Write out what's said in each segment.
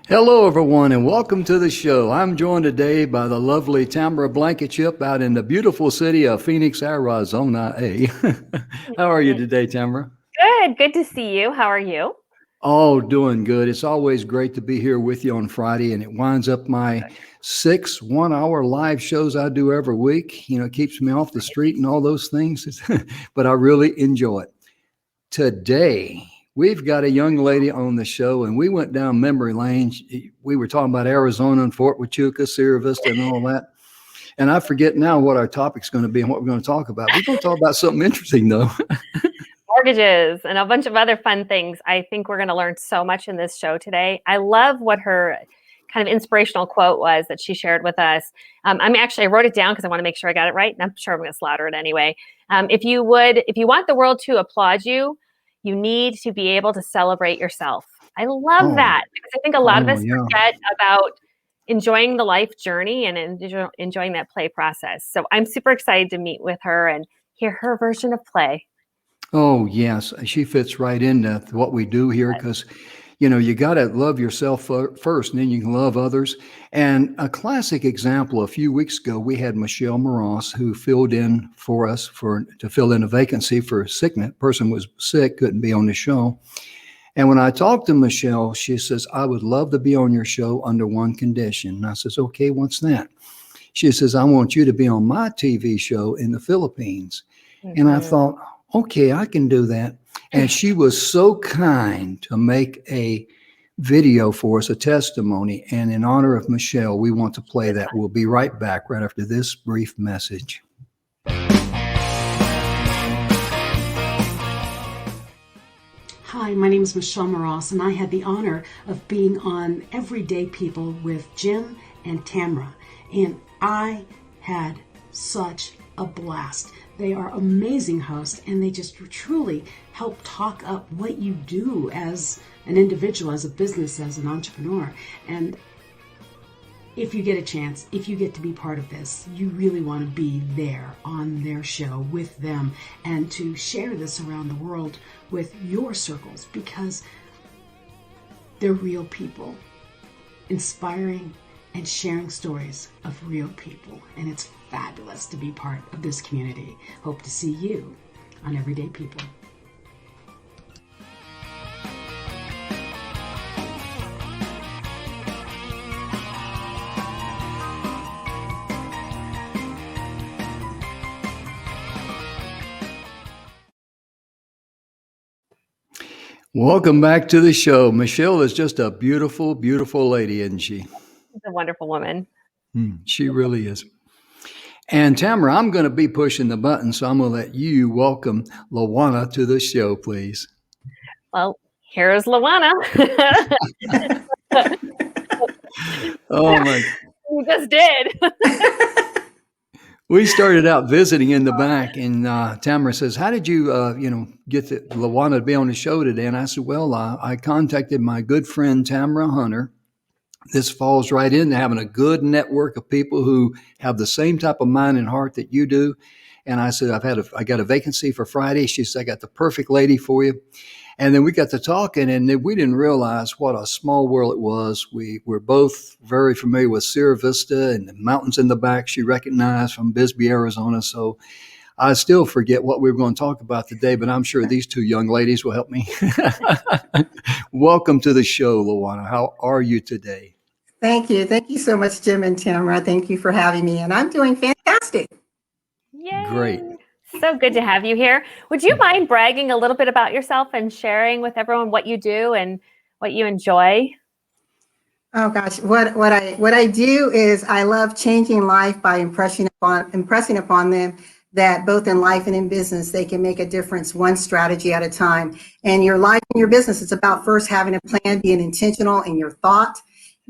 Hello, everyone, and welcome to the show. I'm joined today by the lovely Tamara Blankenship out in the beautiful city of Phoenix, Arizona. How are you today, Tamara? Good to see you. How are you? Oh, doing good. It's always great to be here with you on Friday, and it winds up my 6 1-hour live shows I do every week. It keeps me off the street and all those things, but I really enjoy it. Today, we've got a young lady on the show, and we went down memory lane. We were talking about Arizona and Fort Huachuca, Sierra Vista, and all that. And I forget now what our topic's going to be and what we're going to talk about. We're going to talk about something interesting, though. Mortgages and a bunch of other fun things. I think we're going to learn so much in this show today. I love what her kind of inspirational quote was that she shared with us. I wrote it down because I want to make sure I got it right, and I'm sure I'm going to slaughter it anyway. If you want the world to applaud you, you need to be able to celebrate yourself. I love that because I think a lot of us forget about enjoying the life journey and enjoying that play process. So I'm super excited to meet with her and hear her version of play. Oh, yes. She fits right into what we do here because, you got to love yourself first, and then you can love others. And a classic example, a few weeks ago, we had Michelle Moross, who filled in for us to fill in a vacancy for sickness. Person was sick, couldn't be on the show. And when I talked to Michelle, she says, I would love to be on your show under one condition. And I says, okay, what's that? She says, I want you to be on my TV show in the Philippines. Mm-hmm. And I thought, okay, I can do that. And she was so kind to make a video for us, a testimony. And in honor of Michelle, we want to play that. We'll be right back right after this brief message. Hi, my name is Michelle Moross, and I had the honor of being on Everyday People with Jim and Tamara. And I had such a blast. They are amazing hosts, and they just truly help talk up what you do as an individual, as a business, as an entrepreneur. And if you get a chance, if you get to be part of this, you really want to be there on their show with them and to share this around the world with your circles, because they're real people, inspiring and sharing stories of real people. And it's fabulous to be part of this community. Hope to see you on Everyday People. Welcome back to the show. Michelle is just a beautiful, beautiful lady, isn't she? She's a wonderful woman. She really is. And Tamara, I'm going to be pushing the button, so I'm going to let you welcome LaWanna to the show, please. Well, here's LaWanna. Oh my! You just did. We started out visiting in the back, and Tamara says, "How did you, get LaWanna to be on the show today?" And I said, "Well, I contacted my good friend Tamara Hunter. This falls right into having a good network of people who have the same type of mind and heart that you do." And I said, I got a vacancy for Friday. She said, I got the perfect lady for you. And then we got to talking, and we didn't realize what a small world it was. We were both very familiar with Sierra Vista and the mountains in the back she recognized from Bisbee, Arizona. So I still forget what we were going to talk about today, but I'm sure these two young ladies will help me. Welcome to the show, LaWanna. How are you today? Thank you. Thank you so much, Jim and Tamara. Thank you for having me. And I'm doing fantastic. Yay. Great. So good to have you here. Would you mind bragging a little bit about yourself and sharing with everyone what you do and what you enjoy? Oh gosh, what I do is I love changing life by impressing upon them that both in life and in business, they can make a difference one strategy at a time. And your life and your business, it's about first having a plan, being intentional in your thought,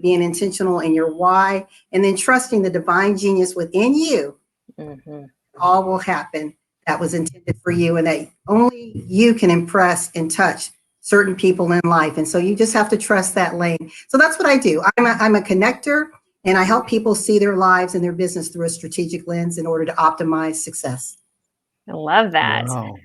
being intentional in your why, and then trusting the divine genius within you. Mm-hmm. All will happen that was intended for you, and that only you can impress and touch certain people in life. And so you just have to trust that lane. So that's what I do. I'm a connector, and I help people see their lives and their business through a strategic lens in order to optimize success. I love that. Wow.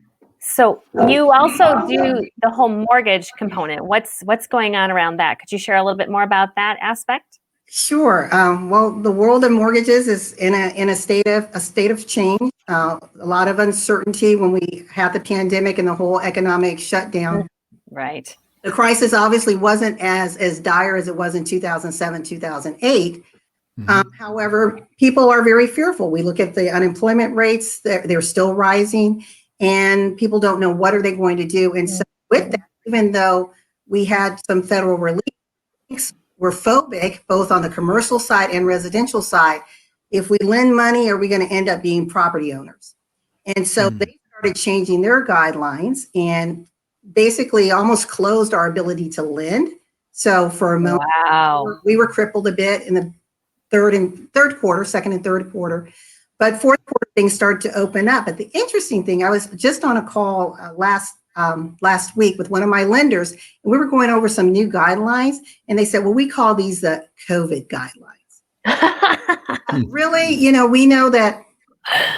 So you also do the whole mortgage component. What's going on around that? Could you share a little bit more about that aspect? Sure. Well, the world of mortgages is in a state of change. A lot of uncertainty when we had the pandemic and the whole economic shutdown. Right. The crisis obviously wasn't as dire as it was in 2007, 2008. However, people are very fearful. We look at the unemployment rates; they're still rising, and people don't know what are they going to do. And so, with that, even though we had some federal relief, we're phobic both on the commercial side and residential side. If we lend money, are we going to end up being property owners? And so they started changing their guidelines and basically almost closed our ability to lend. So for a moment, Wow. we were crippled a bit in the second and third quarter. But fourth quarter, things started to open up. But the interesting thing, I was just on a call last week with one of my lenders, and we were going over some new guidelines, and they said, well, we call these the COVID guidelines. Really, we know that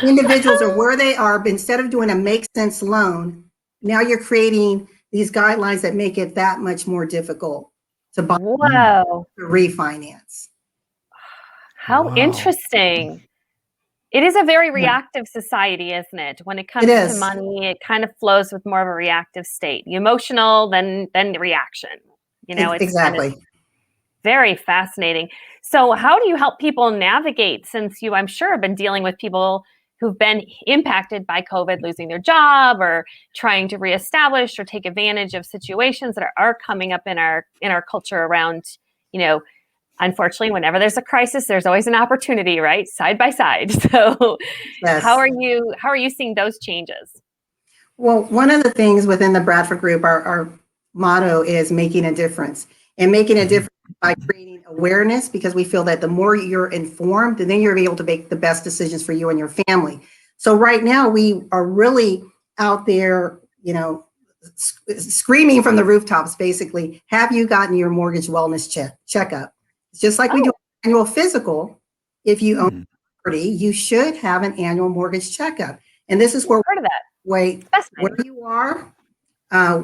individuals are where they are, but instead of doing a make sense loan, now you're creating these guidelines that make it that much more difficult to buy, Whoa. to refinance. How interesting. It is a very reactive society, isn't it? When it comes to money, it kind of flows with more of a reactive state. Emotional, then the reaction. It's exactly. kind of very fascinating. So how do you help people navigate, since you, I'm sure, have been dealing with people who've been impacted by COVID, losing their job or trying to reestablish or take advantage of situations that are coming up in our culture around, unfortunately, whenever there's a crisis, there's always an opportunity, right? Side by side. So yes. How are you seeing those changes? Well, one of the things within the Bradford Group, our motto is making a difference, and making a difference by creating awareness, because we feel that the more you're informed, then you're able to make the best decisions for you and your family. So right now we are really out there, screaming from the rooftops, basically, have you gotten your mortgage wellness checkup? It's just like we do an annual physical. If you own property, you should have an annual mortgage checkup. And this is where where you are,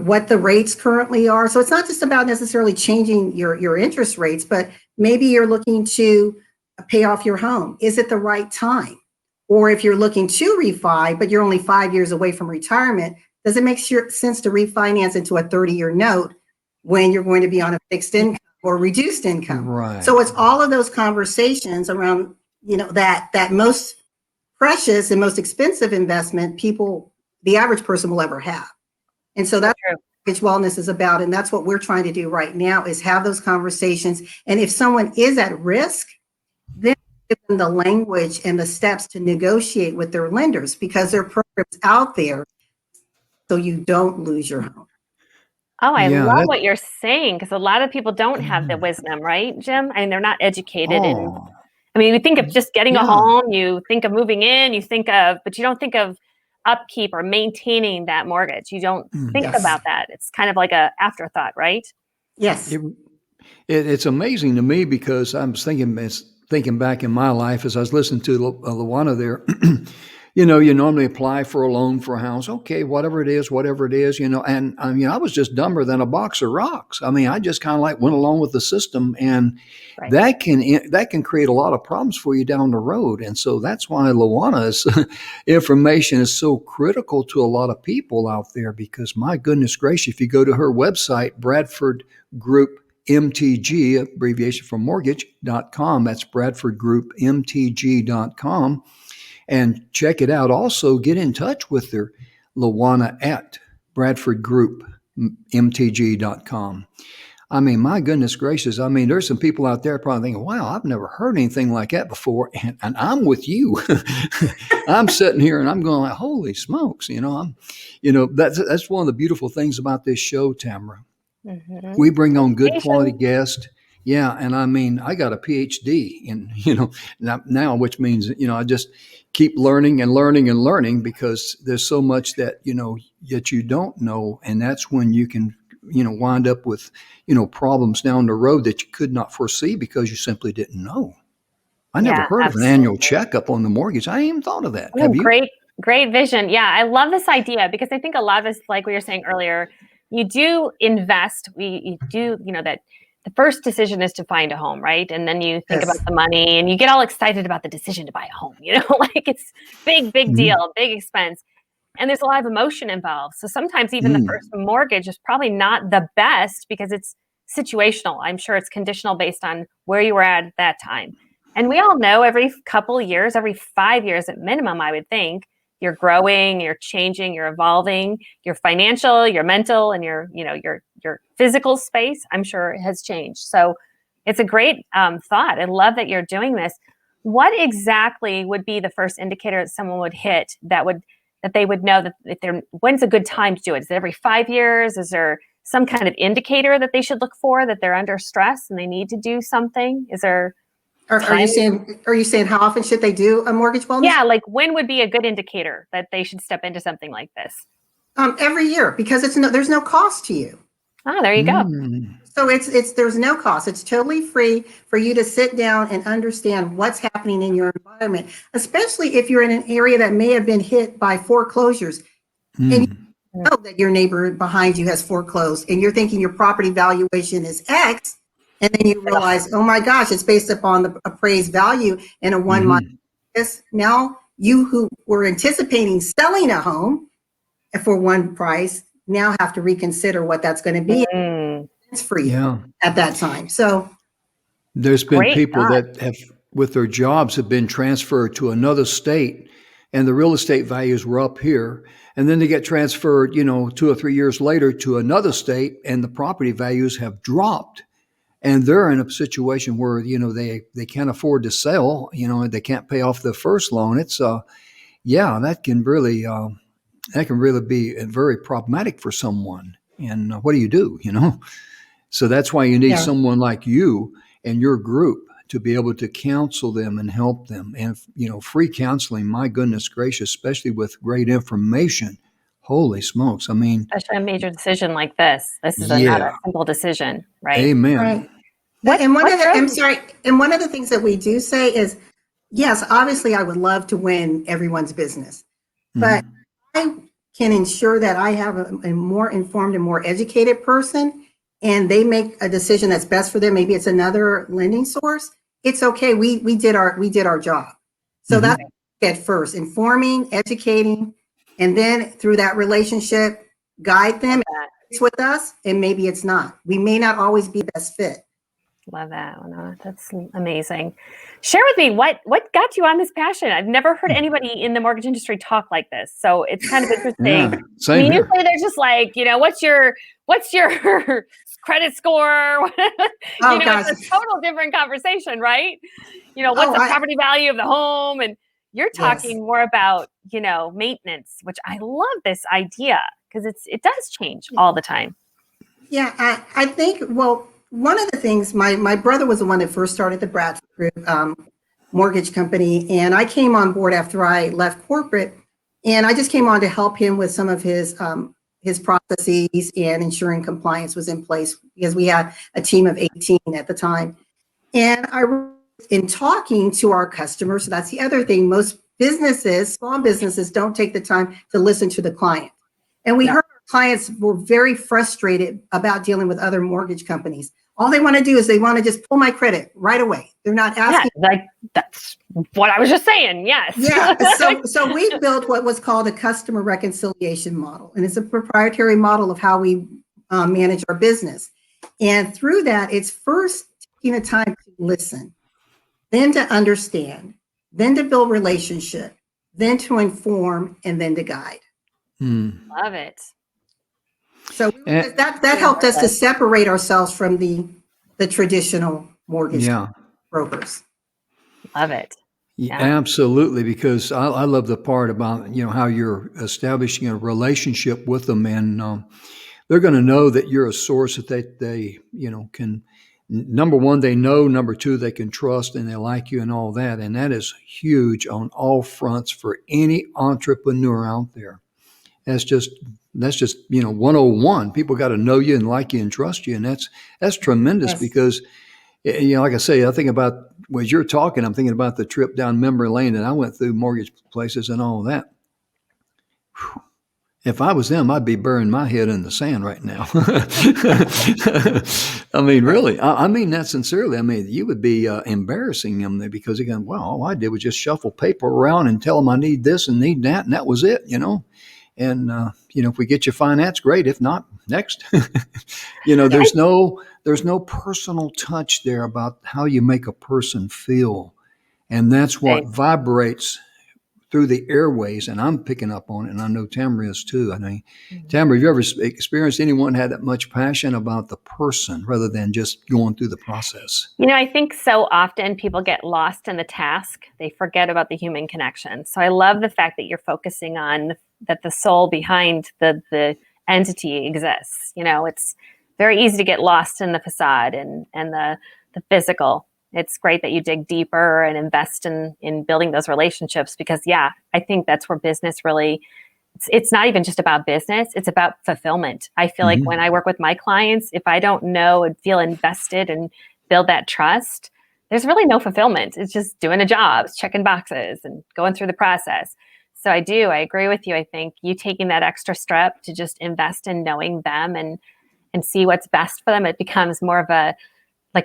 what the rates currently are. So it's not just about necessarily changing your interest rates, but maybe you're looking to pay off your home. Is it the right time? Or if you're looking to refi, but you're only 5 years away from retirement, does it make sense to refinance into a 30-year note when you're going to be on a fixed income or reduced income? Right. So it's all of those conversations around, that most precious and most expensive investment the average person will ever have. And so that's what mortgage wellness is about. And that's what we're trying to do right now, is have those conversations. And if someone is at risk, then give them the language and the steps to negotiate with their lenders, because there are programs out there so you don't lose your home. Oh, I love what you're saying, because a lot of people don't have the wisdom, right, Jim? I mean, they're not educated in. I mean, you think of just getting a home, you think of moving in, but you don't think of upkeep or maintaining that mortgage. You don't think about that. It's kind of like an afterthought, right? Yes. It's amazing to me, because I was thinking back in my life as I was listening to LaWanna there. You normally apply for a loan for a house. Okay, whatever it is, and I was just dumber than a box of rocks. I mean, I just kind of went along with the system, and that can create a lot of problems for you down the road. And so that's why LaWanna's information is so critical to a lot of people out there, because my goodness gracious, if you go to her website, Bradford Group MTG, abbreviation for mortgage.com, that's bradfordgroupmtg.com. And check it out. Also, get in touch with her, LaWanna at bradfordgroupmtg.com. I mean, my goodness gracious. I mean, there's some people out there probably thinking, wow, I've never heard anything like that before. And I'm with you. I'm sitting here and I'm going like, holy smokes. That's one of the beautiful things about this show, Tamara. Mm-hmm. We bring on good quality guests. Yeah. And I mean, I got a PhD in, now, which means, I just keep learning and learning and learning, because there's so much that, that you don't know. And that's when you can, wind up with, problems down the road that you could not foresee because you simply didn't know. I never heard of an annual checkup on the mortgage. I ain't even thought of that. Have you? Great vision. Yeah, I love this idea because I think a lot of us, like we were saying earlier, you do invest. You do, that the first decision is to find a home, right? And then you think about Yes. the money and you get all excited about the decision to buy a home, like it's big Mhm. deal, big expense. And there's a lot of emotion involved. So sometimes even the Mm. first mortgage is probably not the best because it's situational. I'm sure it's conditional based on where you were at that time. And we all know every couple of years, every 5 years at minimum, I would think, you're growing, you're changing, you're evolving, your financial, your mental, and your physical space, I'm sure has changed. So it's a great thought. I love that you're doing this. What exactly would be the first indicator that someone would hit that they would know that if when's a good time to do it? Is it every 5 years? Is there some kind of indicator that they should look for that they're under stress and they need to do something? Is there Are you time? saying how often should they do a mortgage wellness? Yeah, like when would be a good indicator that they should step into something like this? Every year, because there's no cost to you. Ah, there you go. Mm. So there's no cost. It's totally free for you to sit down and understand what's happening in your environment, especially if you're in an area that may have been hit by foreclosures and you Mm. know that your neighbor behind you has foreclosed and you're thinking your property valuation is X, and then you realize, oh my gosh, it's based upon the appraised value in a 1 month. Mhm. Now you who were anticipating selling a home for one price now have to reconsider what that's going to be Mm, for you Yeah. at that time. So There's been great people thought. that have, with their jobs, have been transferred to another state, and the real estate values were up here, and then they get transferred, 2 or 3 years later to another state, and the property values have dropped, and they're in a situation where they can't afford to sell, and they can't pay off the first loan. It's yeah, that can really be very problematic for someone. And what do you do? So that's why you need yeah, someone like you and your group to be able to counsel them and help them. And, free counseling, my goodness gracious, especially with great information. Holy smokes. I mean, Especially a major decision like this. This is not yeah, a simple decision, right? amen. right. What And one what of the, drove I'm you? sorry, and one of the things that we do say is, yes, obviously I would love to win everyone's business, but Mhm. I can ensure that I have a more informed and more educated person and they make a decision that's best for them. Maybe it's another lending source. It's okay. We did our job. So that's Mhm. at first, informing, educating, and then through that relationship, guide Love them. that. It's with us, and maybe it's not. We may not always be best fit. Love that. LaWanna. That's amazing. Share with me what got you on this passion. I've never heard anybody in the mortgage industry talk like this, so it's kind of interesting. Yeah, I same mean, here. usually they're just like, what's your credit score? Oh It's gosh. a total different conversation, right? What's Oh, the property value of the home? And you're yes. talking more about, maintenance, which I love this idea because it does change all the time. Yeah, I think, well, one of the things, my brother was the one that first started the Bradford Group mortgage company, and I came on board after I left corporate, and I just came on to help him with some of his processes and ensuring compliance was in place because we had a team of 18 at the time. And in talking to our customers, so that's the other thing, most businesses, small businesses, don't take the time to listen to the client. And we Yeah. heard our clients were very frustrated about dealing with other mortgage companies. All they want to do is they want to just pull my credit right away. They're not Yeah, asking. like that's what I was just saying. Yes. Yeah, so we built what was called a customer reconciliation model, and it's a proprietary model of how we manage our business. And through that, it's first taking the time to listen, then to understand, then to build relationship, then to inform, and then to guide. Mm. Love it. So And, that helped us to separate ourselves from the traditional mortgage yeah. brokers. Love it. Yeah, Yeah. absolutely, because I love the part about how you're establishing a relationship with them, and they're going to know that you're a source that they can. Number one, they know. Number two, they can trust and they like you and all that, and that is huge on all fronts for any entrepreneur out there. That's just 101. People got to know you and like you and trust you, and that's tremendous Yes. because like I say, I think about as you're talking, I'm thinking about the trip down memory lane that I went through, mortgage places and all that. If I was them, I'd be burying my head in the sand right now. I mean, really, I mean that sincerely. I mean, you would be embarrassing them because again, well, all I did was just shuffle paper around and tell them I need this and need that, and that was it, you know. And if we get you finance, great. If not, next. There's no personal touch there about how you make a person feel, and that's what vibrates through the airways, and I'm picking up on it, and I know Tamara is too. I mean, Tamara, have you ever experienced anyone had that much passion about the person rather than just going through the process? I think so often people get lost in the task. They forget about the human connection. So I love the fact that you're focusing on that the soul behind the entity exists. It's very easy to get lost in the facade and the physical. It's great that you dig deeper and invest in building those relationships because, I think that's where business really, it's not even just about business. It's about fulfillment. I feel like when I work with my clients, if I don't know and feel invested and build that trust, there's really no fulfillment. It's just doing a job, it's checking boxes and going through the process. So I agree with you. I think you taking that extra step to just invest in knowing them and see what's best for them, it becomes more of a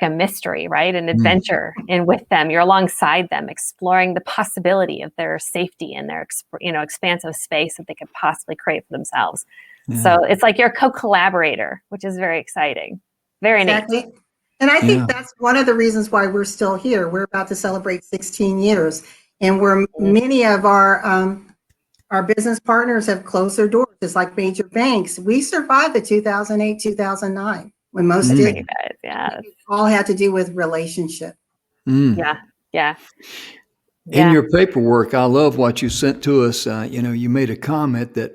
mystery, right? An adventure. And with them, you're alongside them, exploring the possibility of their safety and their, expansive space that they could possibly create for themselves. Yeah. So it's like you're a co-collaborator, which is very exciting. Very exactly. neat. And I think that's one of the reasons why we're still here. We're about to celebrate 16 years, and many of our business partners have closed their doors. It's like major banks. We survived the 2008, 2009 when most did. Yeah. It all had to do with relationship. Yeah. In your paperwork, I love what you sent to us. You made a comment that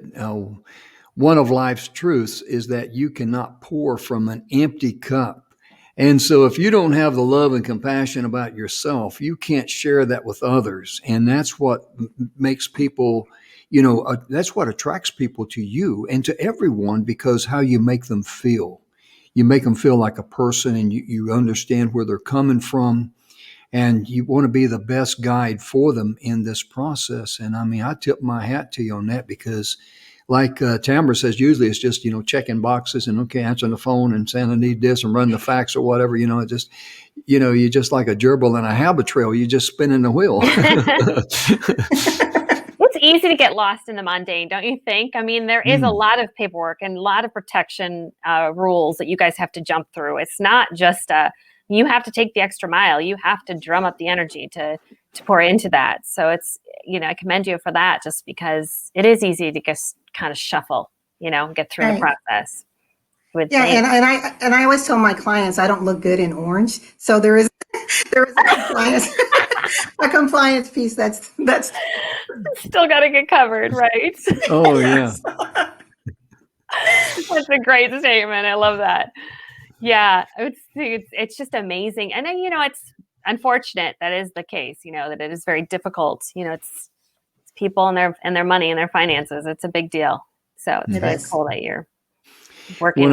one of life's truths is that you cannot pour from an empty cup. And so if you don't have the love and compassion about yourself, you can't share that with others. And that's what makes people, that's what attracts people to you and to everyone, because how you make them feel. You make them feel like a person, and you understand where they're coming from, and you want to be the best guide for them in this process. And I mean, I tip my hat to you on that, because like Tamara says, usually it's just, checking boxes and answering the phone and saying I need this and run the fax or whatever, you're just like a gerbil in a habit trail. You're just spinning the wheel. It's easy to get lost in the mundane, don't you think? I mean, there is a lot of paperwork and a lot of protection rules that you guys have to jump through. It's not just you have to take the extra mile. You have to drum up the energy to pour into that. So it's, I commend you for that, just because it is easy to just kind of shuffle, get through the process. And I always tell my clients I don't look good in orange. So there is a compliance piece that's still got to get covered, right? Oh yeah. That's a great statement. I love that. Yeah, it's just amazing. And then, it's unfortunate that is the case, that it is very difficult. It's people and their money and their finances. It's a big deal. So it's really cool that you're working.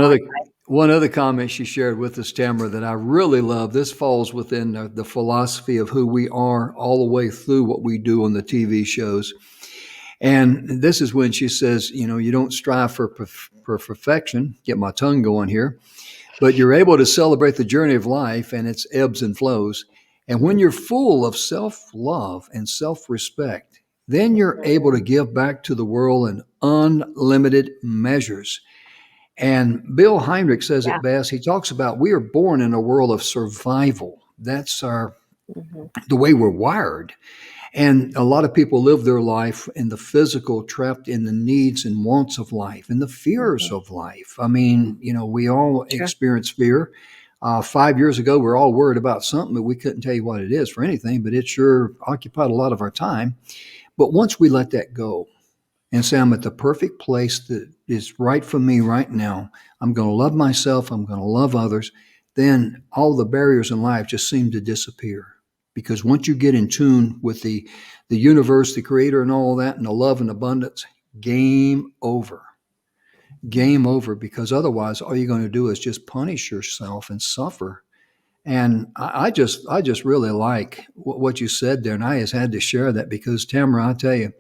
One other comment she shared with us, Tamara, that I really love. This falls within the philosophy of who we are all the way through what we do on the TV shows. And this is when she says, you don't strive for perfection. Get my tongue going here. But you're able to celebrate the journey of life and its ebbs and flows. And when you're full of self-love and self-respect, then you're able to give back to the world in unlimited measures. And Bill Heinrich says it best. He talks about we are born in a world of survival. That's the way we're wired. And a lot of people live their life in the physical, trapped in the needs and wants of life and the fears of life. I mean, we all experience fear. 5 years ago, we're all worried about something, but we couldn't tell you what it is for anything, but it sure occupied a lot of our time. But once we let that go and say, I'm at the perfect place that is right for me right now, I'm going to love myself, I'm going to love others, then all the barriers in life just seem to disappear. Because once you get in tune with the universe, the creator and all that, and the love and abundance, game over. Game over, because otherwise all you're going to do is just punish yourself and suffer. And I just really like what you said there, and I just had to share that because, Tamara, I tell you,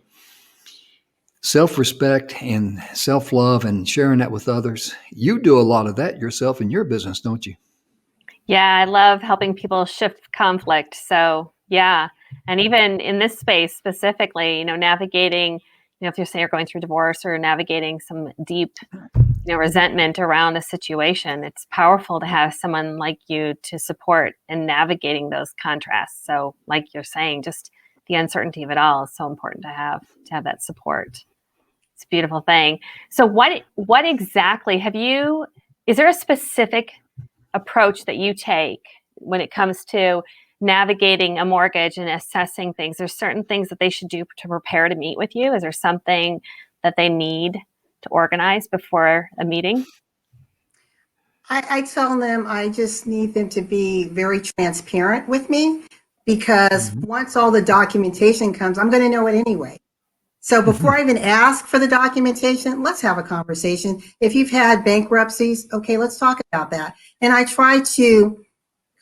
self-respect and self-love and sharing that with others. You do a lot of that yourself in your business, don't you? Yeah, I love helping people shift conflict. So, yeah. And even in this space specifically, navigating, if you're saying you're going through divorce or navigating some deep, resentment around a situation, it's powerful to have someone like you to support in navigating those contrasts. So, like you're saying, just the uncertainty of it all is so important to have that support. It's a beautiful thing. So what exactly is there a specific approach that you take when it comes to navigating a mortgage and assessing things? There's certain things that they should do to prepare to meet with you. Is there something that they need to organize before a meeting? I tell them I just need them to be very transparent with me because once all the documentation comes, I'm going to know it anyway. So before I even ask for the documentation, let's have a conversation. If you've had bankruptcies, okay, let's talk about that. And I try to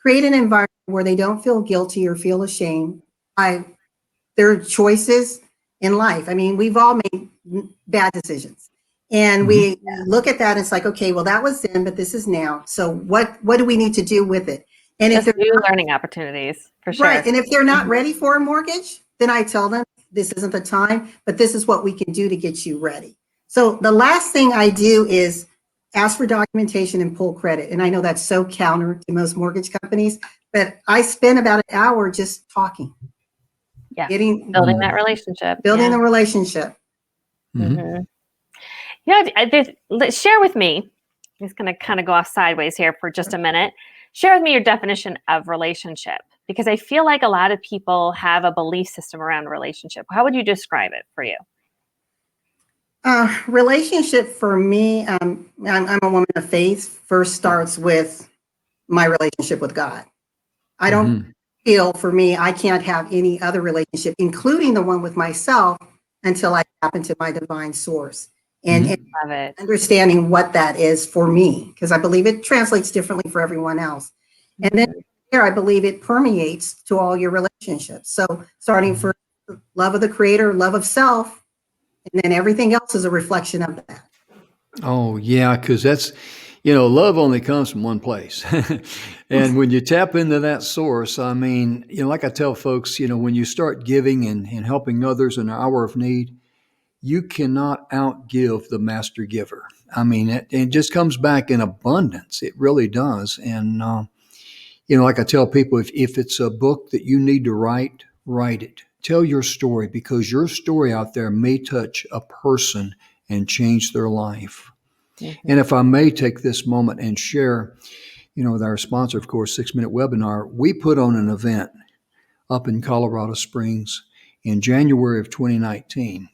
create an environment where they don't feel guilty or feel ashamed by their choices in life. I mean, we've all made bad decisions. And we look at that and it's like, okay, well, that was then, but this is now. So what do we need to do with it? And if Just they're new learning opportunities, for sure. right, and if they're not ready for a mortgage, then I tell them this isn't the time, but this is what we can do to get you ready. So the last thing I do is ask for documentation and pull credit. And I know that's so counter to most mortgage companies, but I spend about an hour just talking. Yeah, Building that relationship. the relationship. Mm-hmm. Share with me. I'm just going to kind of go off sideways here for just a minute. Share with me your definition of relationship, because I feel like a lot of people have a belief system around relationship. How would you describe it for you? Relationship for me, I'm a woman of faith, first starts with my relationship with God. I don't feel for me, I can't have any other relationship, including the one with myself, until I tap into my divine source and Love it. understanding what that is for me, because I believe it translates differently for everyone else. And then there, I believe it permeates to all your relationships. So starting for love of the creator, love of self, and then everything else is a reflection of that. Oh, yeah, because that's, love only comes from one place. And when you tap into that source, I mean, like I tell folks, when you start giving and helping others in an hour of need, you cannot outgive the master giver. I mean, it just comes back in abundance. It really does. And, like I tell people, if it's a book that you need to write it. Tell your story, because your story out there may touch a person and change their life. And if I may take this moment and share, with our sponsor, of course, 6-Minute Webinar, we put on an event up in Colorado Springs in January of 2019.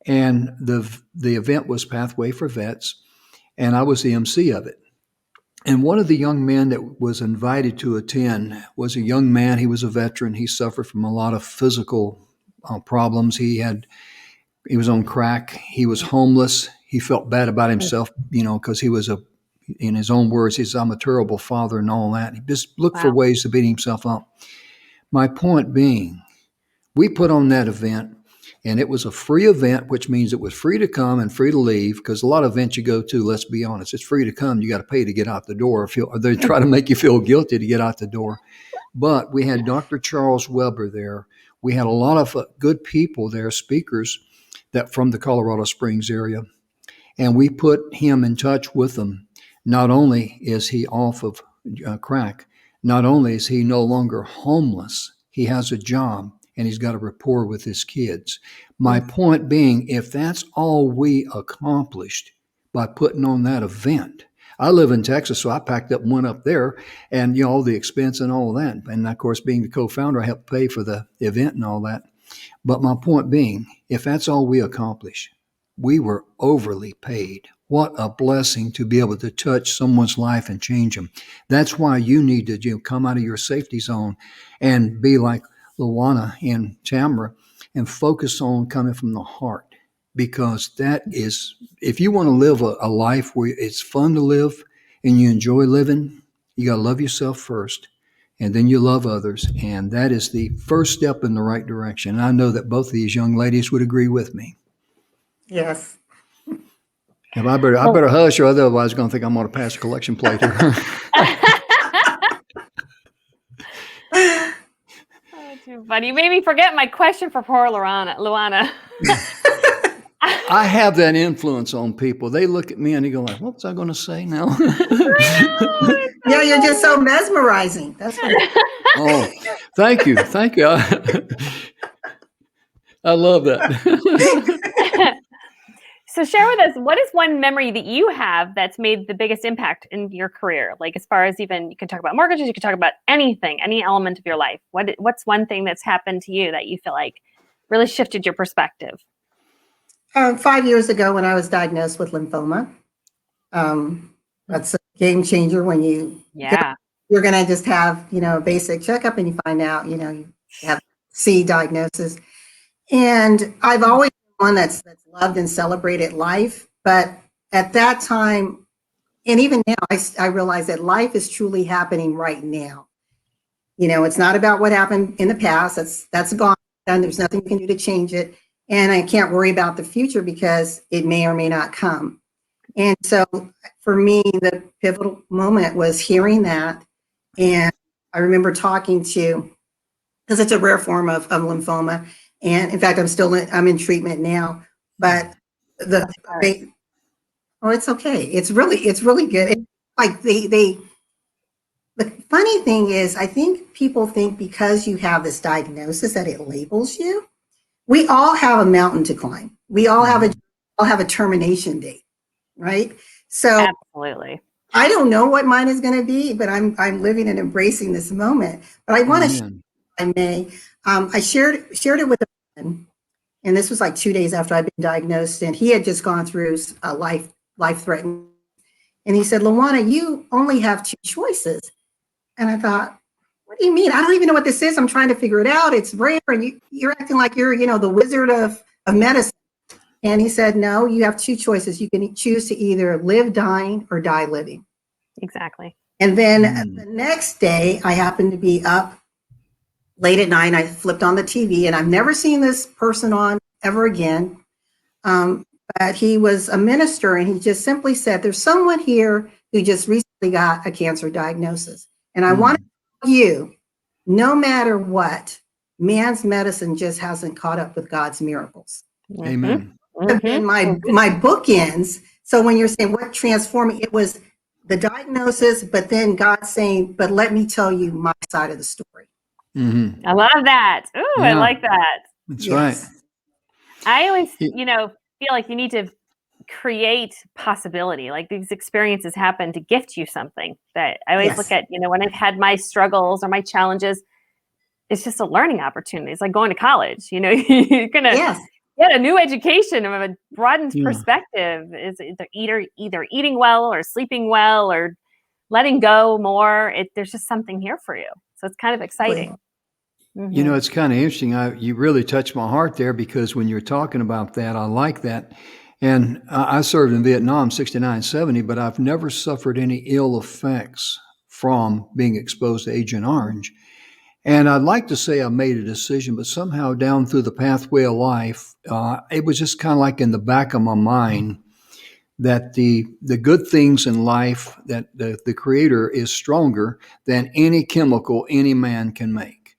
And the event was Pathway for Vets, and I was the MC of it. And one of the young men that was invited to attend was a young man. He was a veteran. He suffered from a lot of physical problems. He was on crack. He was homeless. He felt bad about himself, because he was in his own words, he says, I'm a terrible father and all that. He just looked for ways to beat himself up. My point being, we put on that event, and it was a free event, which means it was free to come and free to leave, because a lot of events you go to, let's be honest, it's free to come. You got to pay to get out the door. Or they try to make you feel guilty to get out the door. But we had Dr. Charles Weber there. We had a lot of good people there, speakers that from the Colorado Springs area. And we put him in touch with them. Not only is he off of crack, not only is he no longer homeless, he has a job and he's got a rapport with his kids. My point being, if that's all we accomplished by putting on that event, I live in Texas, so I packed up and went up there, and all the expense and all that. And of course, being the co-founder, I helped pay for the event and all that. But my point being, if that's all we accomplish, we were overly paid. What a blessing to be able to touch someone's life and change them. That's why you need to come out of your safety zone and be like LaWanna and Tamara and focus on coming from the heart. Because that is, if you want to live a life where it's fun to live and you enjoy living, you got to love yourself first, and then you love others. And that is the first step in the right direction. And I know that both of these young ladies would agree with me. Yes. Yeah, I better hush, or otherwise going to think I'm going to pass a collection plate here. Oh, too funny. You made me forget my question for poor LaWanna. I have that influence on people. They look at me and they go like, what was I going to say now? Yeah, you're just so mesmerizing. That's what it Oh, thank you. Thank you. I love that. So share with us, what is one memory that you have that's made the biggest impact in your career? Like as far as even, you can talk about mortgages, you can talk about anything, any element of your life. What's one thing that's happened to you that you feel like really shifted your perspective? 5 years ago when I was diagnosed with lymphoma. That's a game changer when Yeah. you're going to just have, a basic checkup and you find out, you have C diagnosis. And I've always been one that's loved and celebrated life. But at that time, and even now, I realize that life is truly happening right now. It's not about what happened in the past. That's gone. And there's nothing you can do to change it. And I can't worry about the future because it may or may not come. And so for me, the pivotal moment was hearing that. And I remember talking to, because it's a rare form of lymphoma. And in fact, I'm in treatment now, but it's okay. It's really good. It's like the funny thing is, I think people think because you have this diagnosis that it labels you. We all have a mountain to climb. We all have a termination date, right? So absolutely. I don't know what mine is going to be, but I'm living and embracing this moment. But I want to share, if I may. I shared it with a friend, and this was like 2 days after I'd been diagnosed, and he had just gone through a life threatening. And he said, "LaWanna, you only have 2 choices." And I thought, what do you mean? I don't even know what this is. I'm trying to figure it out. It's rare, and you're acting like you're, the wizard of medicine. And he said, no, you have 2 choices. You can choose to either live dying or die living. Exactly. And then the next day, I happened to be up late at night. I flipped on the TV, and I've never seen this person on ever again. But he was a minister, and he just simply said, there's someone here who just recently got a cancer diagnosis. And I want to tell you, no matter what, man's medicine just hasn't caught up with God's miracles. Amen. And my bookends. So when you're saying what transformed me, it was the diagnosis, but then God saying, but let me tell you my side of the story. Mm-hmm. I love that. Ooh, I like that. That's right. I always, feel like you need to create possibility. Like these experiences happen to gift you something. That I always look at, when I've had my struggles or my challenges, it's just a learning opportunity. It's like going to college. You're gonna get a new education of a broadened perspective. Is either eating well or sleeping well or letting go more. There's just something here for you. So it's kind of exciting. It's kind of interesting. You really touched my heart there, because when you're talking about that, I like that. And I served in Vietnam, 69, 70, but I've never suffered any ill effects from being exposed to Agent Orange. And I'd like to say I made a decision, but somehow down through the pathway of life, it was just kind of like in the back of my mind that the good things in life, that the Creator is stronger than any chemical any man can make.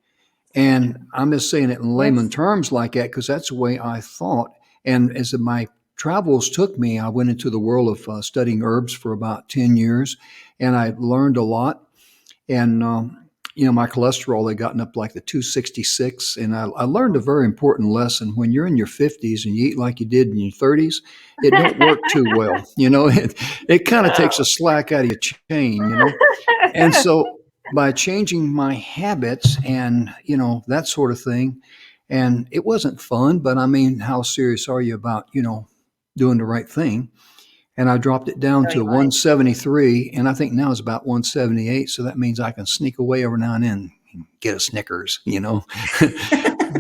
And I'm just saying it in layman terms like that, because that's the way I thought. And as my travels took me, I went into the world of studying herbs for about 10 years, and I learned a lot. And, my cholesterol had gotten up like the 266. And I learned a very important lesson. When you're in your 50s and you eat like you did in your 30s, it don't work too well. It kind of takes a slack out of your chain, And so by changing my habits and, that sort of thing, and it wasn't fun, but I mean, how serious are you about, doing the right thing? And I dropped it down to 173, and I think now it's about 178. So that means I can sneak away every now and then and get a Snickers,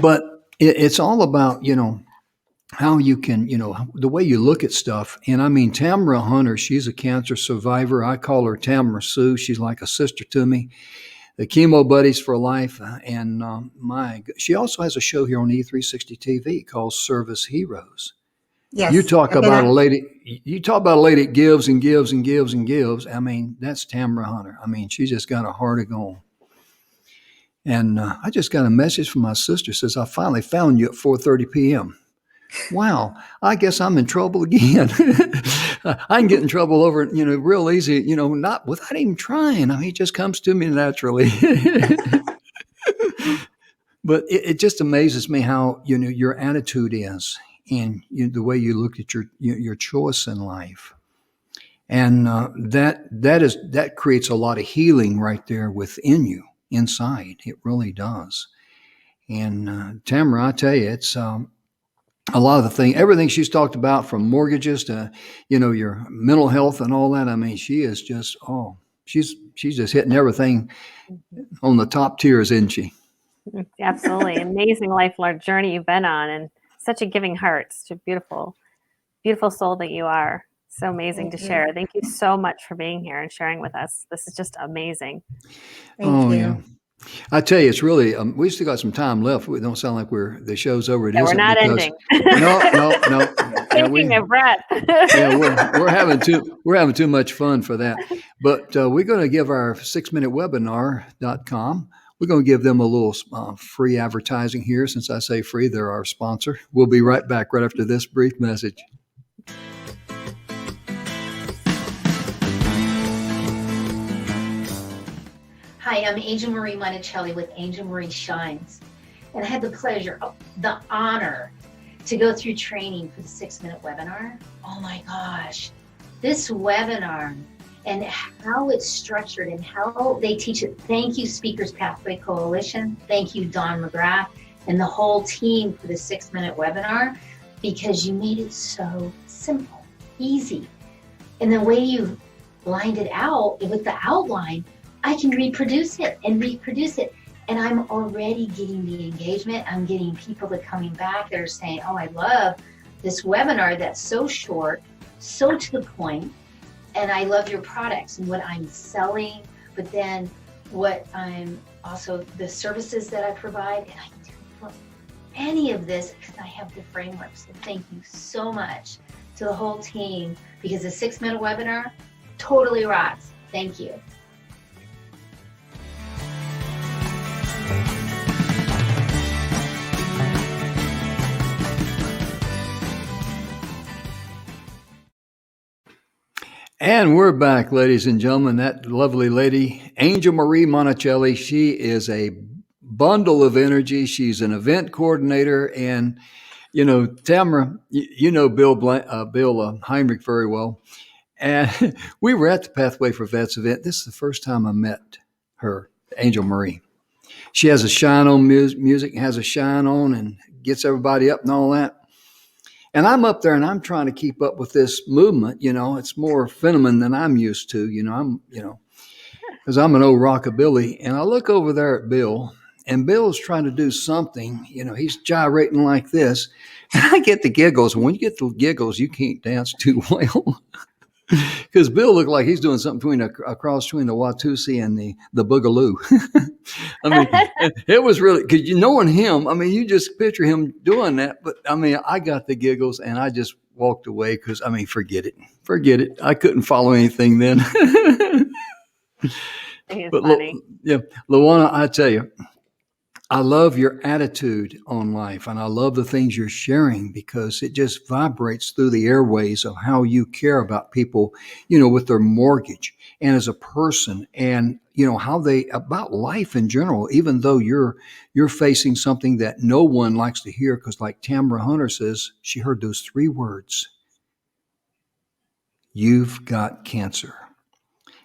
But it's all about, how you can, the way you look at stuff. And I mean, Tamara Hunter, she's a cancer survivor. I call her Tamara Sue. She's like a sister to me. The chemo buddies for life. And she also has a show here on E360 TV called Service Heroes. Yes. You talk And about a lady. You talk about a lady that gives and gives and gives and gives. I mean, that's Tamara Hunter. I mean, she just got a heart of gold. And I just got a message from my sister. Says I finally found you at 4:30 p.m. Wow, I guess I'm in trouble again. I can get in trouble over it, real easy. Not without even trying. I mean, it just comes to me naturally. But it just amazes me how your attitude is, and the way you look at your choice in life, and that creates a lot of healing right there within you inside. It really does. And Tamara, I tell you, it's a lot of the thing, everything she's talked about, from mortgages to your mental health and all that. I mean, she is just she's just hitting everything on the top tiers, isn't she? Absolutely. Amazing lifelong journey you've been on, and such a giving heart. Such a beautiful, beautiful soul that you are. So amazing to share. Thank you so much for being here and sharing with us. This is just amazing. Thank you. Yeah. I tell you, it's really, we still got some time left. We don't sound like the show's over. It Yeah, we're isn't not because, ending. no. Yeah, Taking a breath. yeah, we're having too much fun for that. But we're going to give our 6minutewebinar.com. We're going to give them a little free advertising here. Since I say free, they're our sponsor. We'll be right back right after this brief message. Hi, I'm Angel Marie Monticelli with Angel Marie Shines. And I had the pleasure, the honor to go through training for the 6-minute webinar. Oh my gosh, this webinar and how it's structured and how they teach it. Thank you, Speakers Pathway Coalition. Thank you, Don McGrath and the whole team for the 6-minute webinar, because you made it so simple, easy. And the way you lined it out with the outline, I can reproduce it. And I'm already getting the engagement. I'm getting people that are coming back that are saying, oh, I love this webinar that's so short, so to the point, and I love your products and what I'm selling, but then what I'm also, the services that I provide, and I do any of this because I have the framework. So thank you so much to the whole team, because the 6-minute webinar totally rocks. Thank you. And we're back, ladies and gentlemen. That lovely lady, Angel Marie Monticelli, she is a bundle of energy. She's an event coordinator. And, Tamara, Bill Heinrich very well. And we were at the Pathway for Vets event. This is the first time I met her, Angel Marie. She has a shine on music, has a shine on, and gets everybody up and all that. And I'm up there and I'm trying to keep up with this movement. It's more phenomenon than I'm used to, because I'm an old rockabilly. And I look over there at Bill, and Bill's trying to do something, he's gyrating like this. And I get the giggles. And when you get the giggles, you can't dance too well. Because Bill looked like he's doing something a cross between the Watusi and the Boogaloo. I mean, it was really, because knowing him, I mean, you just picture him doing that. But I mean, I got the giggles and I just walked away because, I mean, forget it. I couldn't follow anything then. But funny. LaWanna, I tell you, I love your attitude on life, and I love the things you're sharing, because it just vibrates through the airways of how you care about people, with their mortgage and as a person, and how they about life in general. Even though you're facing something that no one likes to hear, because like Tamara Hunter says, she heard those 3 words: "You've got cancer."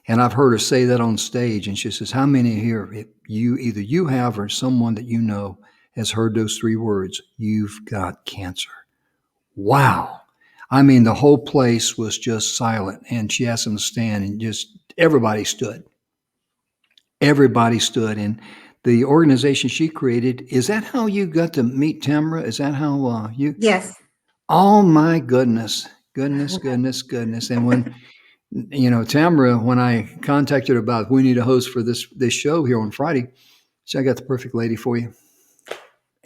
And I've heard her say that on stage, and she says, how many here, if either you have or someone that you know has heard those 3 words, "You've got cancer"? Wow. I mean, the whole place was just silent, and she asked them to stand, and just everybody stood. Everybody stood. And the organization she created, is that how you got to meet Tamara? Is that how you? Yes. Oh my goodness. And when Tamara, when I contacted her about, we need a host for this show here on Friday, she said, I got the perfect lady for you.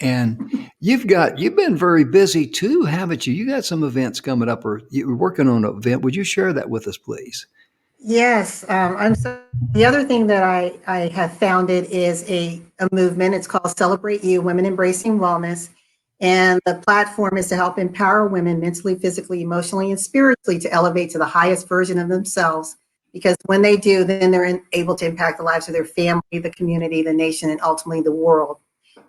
And you've been very busy too, haven't you? You got some events coming up, or you're working on an event. Would you share that with us, please? Yes, the other thing that I have founded is a movement. It's called Celebrate You, Women Embracing Wellness. And the platform is to help empower women mentally, physically, emotionally, and spiritually to elevate to the highest version of themselves. Because when they do, then they're able to impact the lives of their family, the community, the nation, and ultimately the world.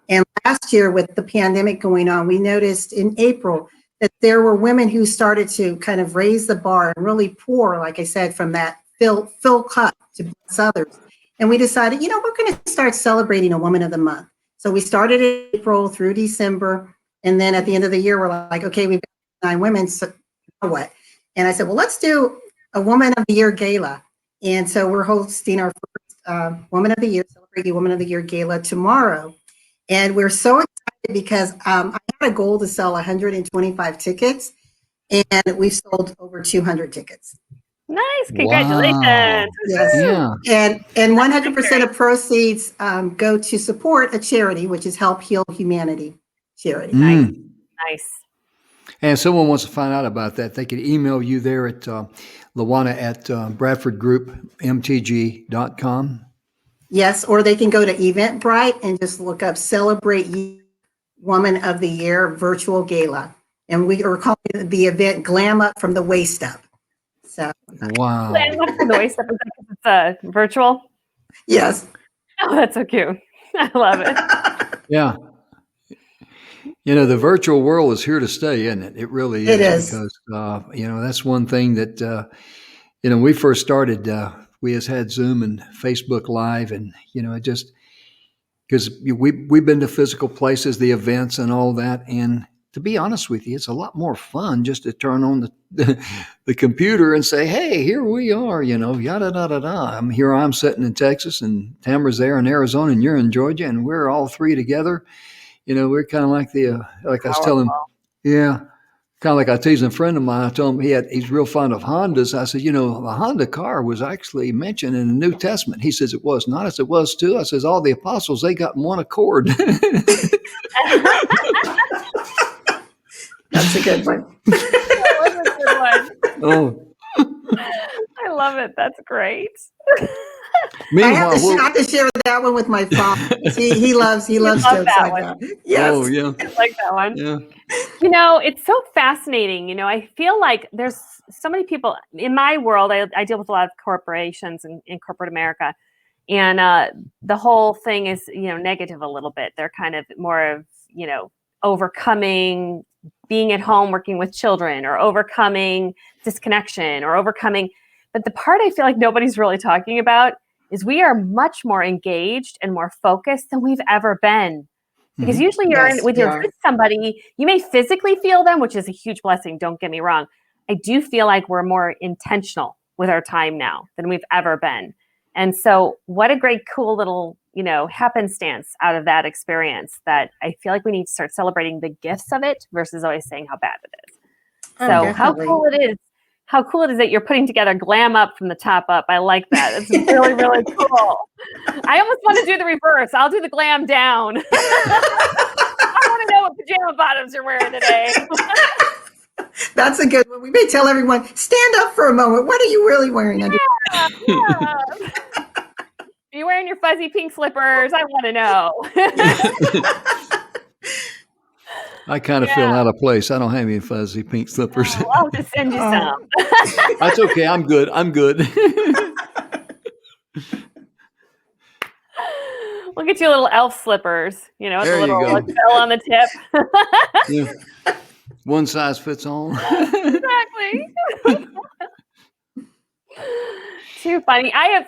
And last year, with the pandemic going on, we noticed in April that there were women who started to kind of raise the bar and really pour, like I said, from that fill cup to bless others. And we decided, we're going to start celebrating a Woman of the Month. So we started in April through December. And then at the end of the year, we're like, okay, we've got 9 women. So now what? And I said, well, let's do a Woman of the Year gala. And so we're hosting our first Woman of the Year, Celebrate You Woman of the Year gala tomorrow. And we're so excited because I had a goal to sell 125 tickets, and we've sold over 200 tickets. Nice. Congratulations. Wow. Yes. Yeah. And 100% of proceeds go to support a charity, which is Help Heal Humanity charity. Nice. Nice. And if someone wants to find out about that, they can email you there at LaWanna at BradfordGroupMTG.com. Yes, or they can go to Eventbrite and just look up Celebrate You Woman of the Year Virtual Gala. And we are calling the event Glam Up from the Waist Up. So, Wow. Glam Up from the Waist Up, is that it's virtual? Yes. Oh, that's so cute. I love it. Yeah. The virtual world is here to stay, isn't it? It really is. It is. Because, that's one thing that, we first started, we just had Zoom and Facebook Live, and, it just, because we've been to physical places, the events and all that. And to be honest with you, it's a lot more fun just to turn on the computer and say, hey, here we are, yada, da, da, da. I'm sitting in Texas, and Tamara's there in Arizona, and you're in Georgia, and we're all 3 together. We're kind of like like I was telling, yeah, kind of like I teased a friend of mine. I told him he's real fond of Hondas. I said, the Honda car was actually mentioned in the New Testament. He says, it was not. I said, it was too. I says, all the apostles, they got in one accord. That's a good one. That was a good one. Oh, I love it. That's great. I have to share that one with my father. He loves jokes like that. Yes. Oh, yeah. I like that one. Yeah. It's so fascinating. I feel like there's so many people in my world. I deal with a lot of corporations in corporate America, and the whole thing is, negative a little bit. They're kind of more of, overcoming being at home working with children, or overcoming disconnection, or overcoming. But the part I feel like nobody's really talking about is we are much more engaged and more focused than we've ever been. Because usually you're with somebody, you may physically feel them, which is a huge blessing. Don't get me wrong. I do feel like we're more intentional with our time now than we've ever been. And so what a great, cool little, happenstance out of that experience, that I feel like we need to start celebrating the gifts of it versus always saying how bad it is. So how cool it is. How cool it is that you're putting together Glam Up from the top up. I like that. It's really, really cool. I almost want to do the reverse. I'll do the glam down. I want to know what pajama bottoms you're wearing today. That's a good one. We may tell everyone, stand up for a moment. What are you really wearing under? Yeah. Are you wearing your fuzzy pink slippers? I want to know. I kind of feel out of place. I don't have any fuzzy pink slippers. Oh, I'll just send you some. That's okay. I'm good. We'll get you little elf slippers, with There a little you go. bell on the tip. Yeah. One size fits all. Exactly. Too funny. I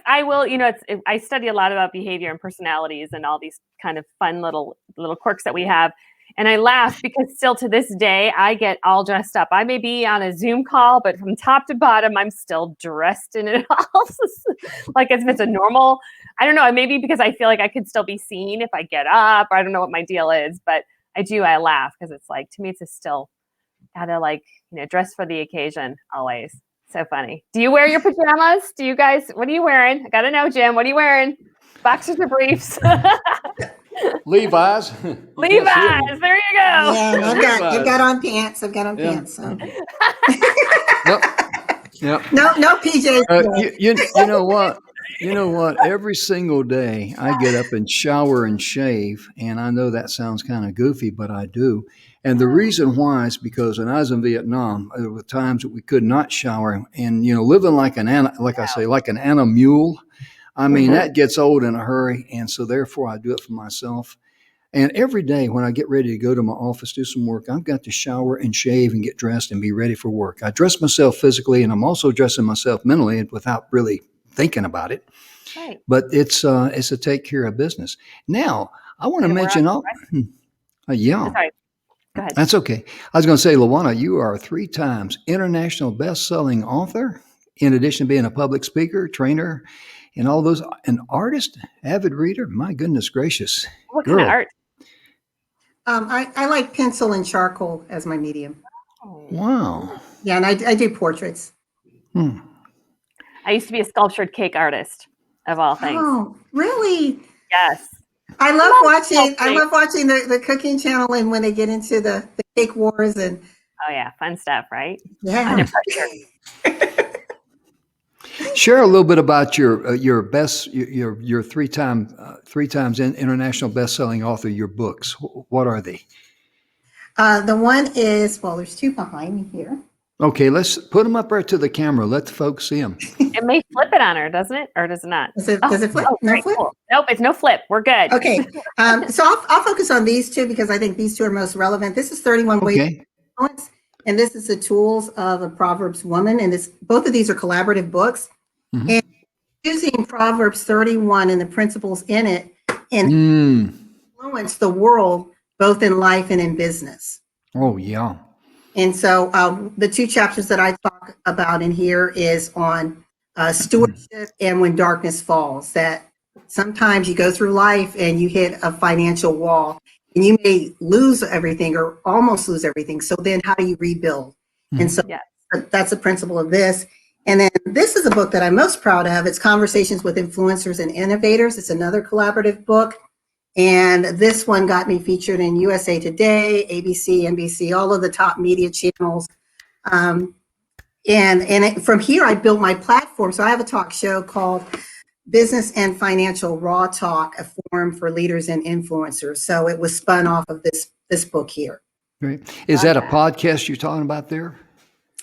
study a lot about behavior and personalities and all these kind of fun little quirks that we have. And I laugh because still to this day, I get all dressed up. I may be on a Zoom call, but from top to bottom, I'm still dressed in it all. Like as if it's a normal, I don't know, maybe because I feel like I could still be seen if I get up. I don't know what my deal is, but I laugh because it's like, to me, it's just still gotta dress for the occasion always. So funny. Do you wear your pajamas? Do you guys, what are you wearing? I gotta know, Jim, what are you wearing? Boxers or briefs? Levi's. Levi's. There you go. Yeah, Yeah, I've got Levi's. on pants. I've got on Yeah. pants. So. Yep. Yep. No PJs. You know what? You know what? Every single day I get up and shower and shave, and I know that sounds kind of goofy, but I do. And the reason why is because when I was in Vietnam, there were times that we could not shower, and living like like an animal. I mean, that gets old in a hurry, and so therefore I do it for myself. And every day when I get ready to go to my office, do some work, I've got to shower and shave and get dressed and be ready for work. I dress myself physically, and I'm also dressing myself mentally without really thinking about it. Right. But it's to take care of business. Now, I want to mention, yeah, Sorry. Go ahead. that's okay. I was going to say, LaWanna, you are 3 times international best-selling author, in addition to being a public speaker, trainer, and all those, an artist, avid reader. My goodness gracious. What kind of art? I like pencil and charcoal as my medium. Wow. Yeah, and I do portraits. I used to be a sculptured cake artist, of all things. Oh, really? Yes. I love watching sculpting. the cooking channel, and when they get into the cake wars and Oh yeah, fun stuff, right? yeah. Under pressure. Share a little bit about your best your 3 times international best-selling author, your books. What are they? The one is, well, there's 2 behind me here. Okay, let's put them up there to the camera. Let the folks see them. It may flip it on her, doesn't it? Or does it not? Does it flip? No great, flip? cool. Nope, it's no flip. We're good. Okay. So I'll focus on these 2 because I think these 2 are most relevant. This is 31 Ways to Influence, and this is the Tools of a Proverbs Woman. And both of these are collaborative books. Mm-hmm. And using Proverbs 31 and the principles in it and influence the world both in life and in business. Oh, yeah. And so the 2 chapters that I talk about in here is on stewardship and when darkness falls, that sometimes you go through life and you hit a financial wall and you may lose everything or almost lose everything. So then how do you rebuild? And so that's a principle of this. And then this is a book that I'm most proud of. It's Conversations with Influencers and Innovators. It's another collaborative book. And this one got me featured in USA Today, ABC, NBC, all of the top media channels. From here, I built my platform. So I have a talk show called Business and Financial Raw Talk, a forum for leaders and influencers. So it was spun off of this book here. Great. Is that a podcast you're talking about there?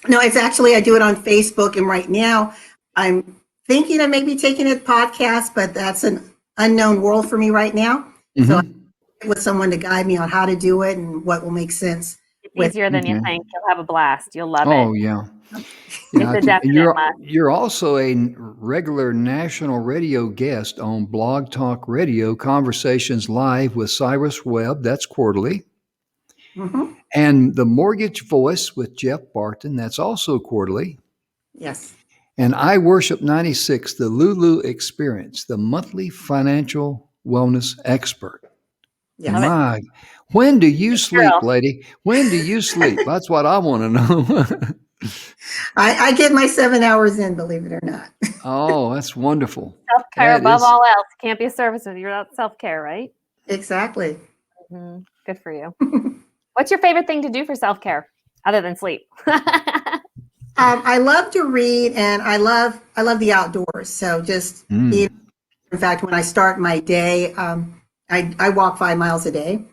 No, it's actually, I do it on Facebook. And right now I'm thinking of maybe taking it podcast, but that's an unknown world for me right now. So I with someone to guide me on how to do it and what will make sense. It's easier than you think. You'll have a blast. You'll love it. Oh, yeah. It's a definite must. You're also a regular national radio guest on Blog Talk Radio, Conversations Live with Cyrus Webb. That's quarterly. And The Mortgage Voice with Jeff Barton. That's also quarterly. Yes. And I Worship 96, the Lulu Experience, the monthly financial wellness expert. Yes. When do you sleep, lady? When do you sleep? That's what I want to know. I get my 7 hours in, believe it or not. Oh, that's wonderful. Self-care above all else. Can't be a service without self-care, right? Exactly. Good for you. What's your favorite thing to do for self-care other than sleep? I love to read and I love the outdoors. So just, in fact, when I start my day, I walk 5 miles a day,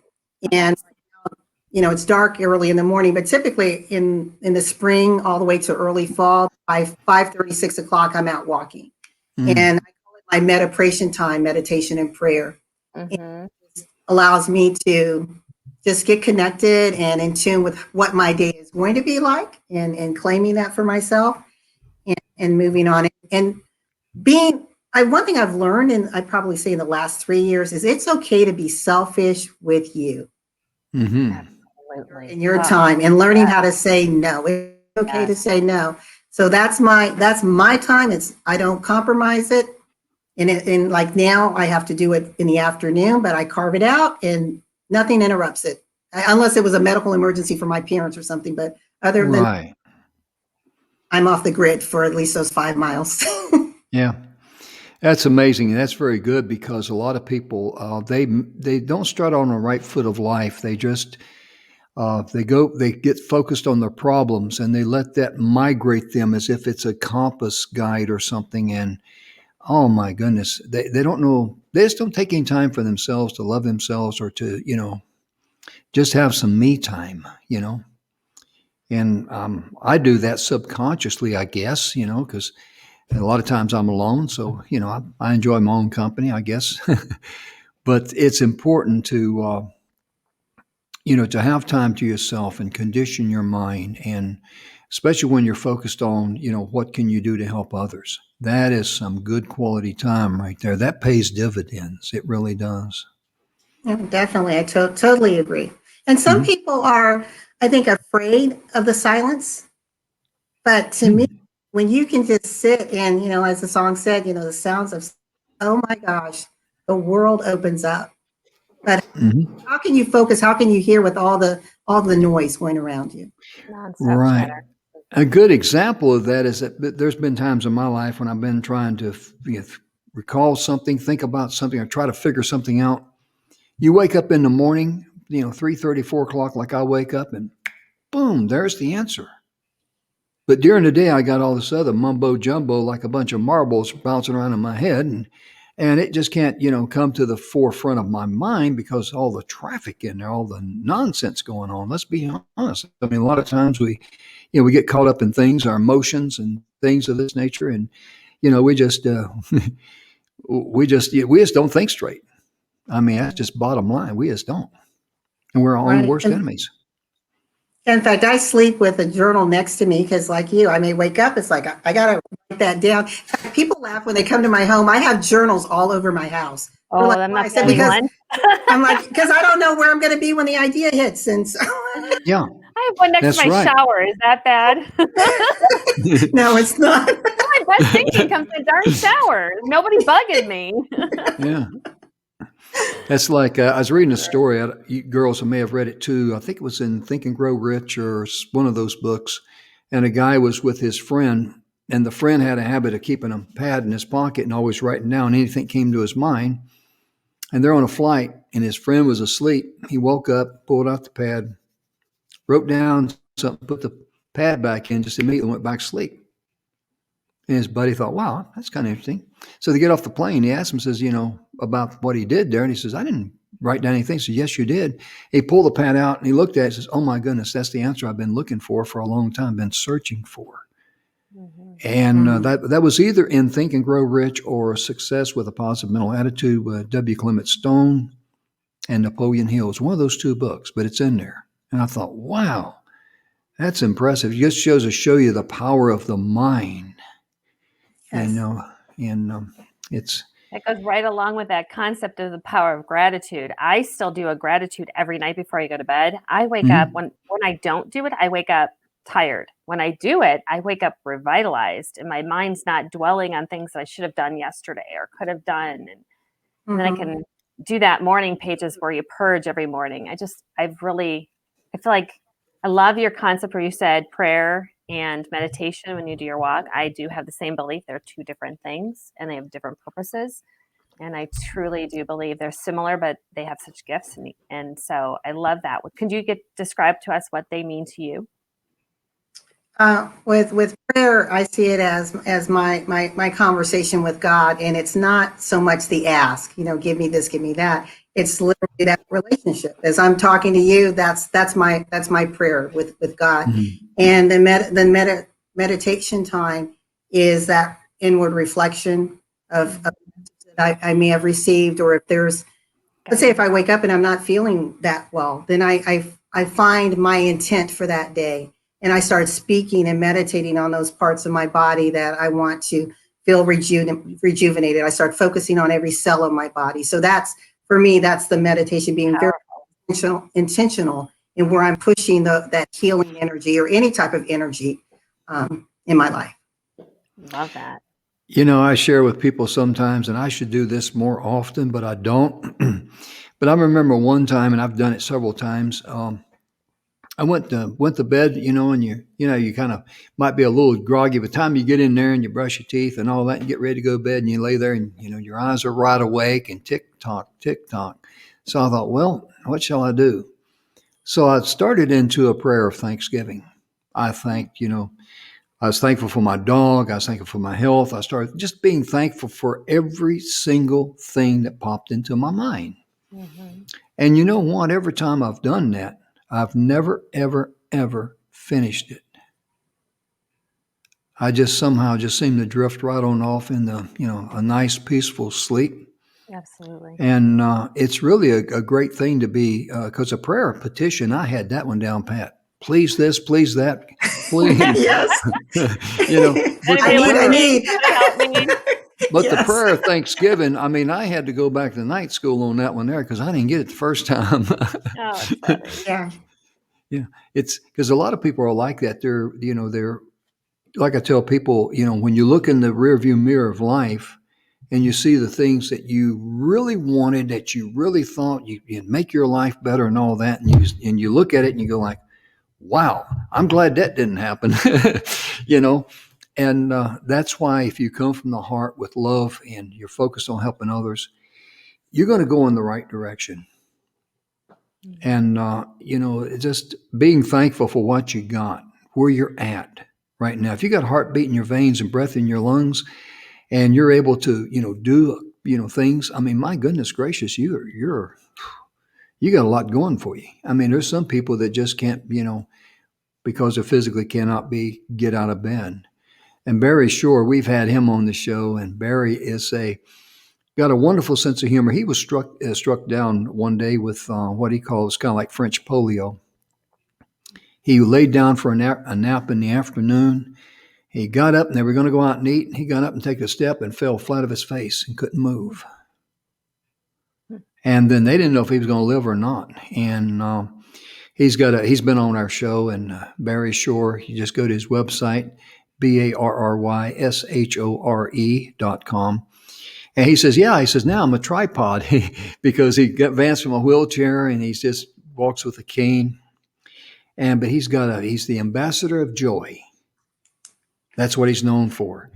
and it's dark early in the morning, but typically in the spring all the way to early fall, by 5:30, 6 o'clock, I'm out walking, and I call it my meditation and prayer. It allows me to just get connected and in tune with what my day is going to be like, and claiming that for myself, and moving on and being. One thing I've learned, and I'd probably say in the last 3 years, is it's okay to be selfish with you. Absolutely. In your time, and learning how to say no. It's okay to say no. So that's my time. I don't compromise it. And like now I have to do it in the afternoon, but I carve it out and nothing interrupts it. Unless it was a medical emergency for my parents or something. But other than that, I'm off the grid for at least those 5 miles. Yeah. That's amazing, and that's very good because a lot of people they don't start on the right foot of life. They just they get focused on their problems and they let that migrate them as if it's a compass guide or something. And oh my goodness, they don't know. They just don't take any time for themselves to love themselves or to just have some me time. And I do that subconsciously, I guess. Because a lot of times I'm alone, so I enjoy my own company, I guess. But it's important to have time to yourself and condition your mind, and especially when you're focused on, what can you do to help others. That is some good quality time right there. That pays dividends. It really does. Yeah, definitely. I totally agree. And some Mhm. people are, I think, afraid of the silence. But to me, Mm. when you can just sit and, as the song said, the sounds of, oh my gosh, the world opens up. But Mhm. how can you focus? How can you hear with all the noise going around you? Nonstop Right. chatter. A good example of that is that there's been times in my life when I've been trying to recall something, think about something, or try to figure something out. You wake up in the morning, 3:30, 4 o'clock, like I wake up, and boom, there's the answer. But during the day, I got all this other mumbo jumbo, like a bunch of marbles bouncing around in my head, and it just can't, come to the forefront of my mind because all the traffic in there, all the nonsense going on. Let's be honest. I mean, a lot of times we get caught up in things, our emotions and things of this nature, and we just we just don't think straight. I mean, that's just bottom line. We just don't, and we're our own Right. worst enemies. In fact, I sleep with a journal next to me because, like you, I may wake up. It's like I gotta write that down. In fact, people laugh when they come to my home. I have journals all over my house. They're Oh, like, I'm "Why?" I not the said, only "Because one. I'm like because I don't know where I'm going to be when the idea hits." And so, Yeah, I have one next to that's my right. shower. Is that bad? no, it's not. My best thinking comes in the darn shower. Nobody bugging me. Yeah. That's like I was reading a story. You girls may have read it too. I think it was in Think and Grow Rich or one of those books. And a guy was with his friend, and the friend had a habit of keeping a pad in his pocket and always writing down anything came to his mind. And they're on a flight, and his friend was asleep. He woke up, pulled out the pad, wrote down something, put the pad back in, just immediately went back to sleep. And his buddy thought, wow, that's kind of interesting. So they get off the plane. He asks him, says, about what he did there. And he says, I didn't write down anything. He says, yes, you did. He pulled the pad out and he looked at it and says, oh my goodness, that's the answer I've been looking for a long time, been searching for. Mhm. And Mhm. that was either in Think and Grow Rich or Success with a Positive Mental Attitude with W. Clement Stone and Napoleon Hill. It's one of those two books, but it's in there. And I thought, wow, that's impressive. It just show you the power of the mind. And Yes. it's That goes right along with that concept of the power of gratitude. I still do a gratitude every night before I go to bed. I wake up mhm. when I don't do it, I wake up tired. When I do it, I wake up revitalized and my mind's not dwelling on things that I should have done yesterday or could have done. And then I Mhm. can do that morning pages where you purge every morning. I feel like I love your concept where you said prayer and meditation when you do your walk. I do have the same belief. They're two different things and they have different purposes. And I truly do believe they're similar, but they have such gifts. And so I love that. Could you describe to us what they mean to you? With prayer, I see it as my conversation with God, and it's not so much the ask, give me this, give me that. It's literally that relationship. As I'm talking to you, that's my prayer with God, Mhm. and the meditation time is that inward reflection of that I may have received, or if there's, let's say, if I wake up and I'm not feeling that well, then I find my intent for that day. And I start speaking and meditating on those parts of my body that I want to feel rejuvenated. I start focusing on every cell of my body. So for me, that's the meditation, being very Powerful. intentional in where I'm pushing that healing energy or any type of energy in my life. Love that. I share with people sometimes, and I should do this more often, but I don't. But I remember one time, and I've done it several times. I went to bed, and you kind of might be a little groggy. By the time you get in there and you brush your teeth and all that, and get ready to go to bed, and you lay there, and your eyes are wide awake and tick tock, tick tock. So I thought, well, what shall I do? So I started into a prayer of thanksgiving. I thanked, I was thankful for my dog. I was thankful for my health. I started just being thankful for every single thing that popped into my mind. Mm-hmm. And you know what? Every time I've done that, I've never, ever, ever finished it. I just somehow just seem to drift right on off in a nice, peaceful sleep. Absolutely. And it's really a great thing to be, because a prayer petition, I had that one down pat. Please this, please that, please. Yes. But I need. help me. But the Yes. prayer of Thanksgiving, I mean, I had to go back to night school on that one there because I didn't get it the first time. Oh, it's funny. Yeah. Yeah, it's because a lot of people are like that. They're like I tell people, when you look in the rearview mirror of life and you see the things that you really wanted, that you really thought you'd make your life better and all that, and you look at it and you go like, wow, I'm glad that didn't happen, And that's why if you come from the heart with love and you're focused on helping others, you're going to go in the right direction. And, just being thankful for what you got, where you're at right now. If you got heartbeat in your veins and breath in your lungs and you're able to, do, things, I mean, my goodness gracious, you got a lot going for you. I mean, there's some people that just can't, because they physically cannot get out of bed. And Barry Shore, we've had him on the show, and Barry got a wonderful sense of humor. He was struck down one day with what he calls kind of like French polio. He laid down for a nap in the afternoon. He got up and they were going to go out and eat. And he got up and take a step and fell flat of his face and couldn't move. And then they didn't know if he was going to live or not. And he's been on our show, and Barry Shore. You just go to his website, BarryShore.com. And he says, now I'm a tripod because he got advanced from a wheelchair and he just walks with a cane. But he's the ambassador of joy. That's what he's known for.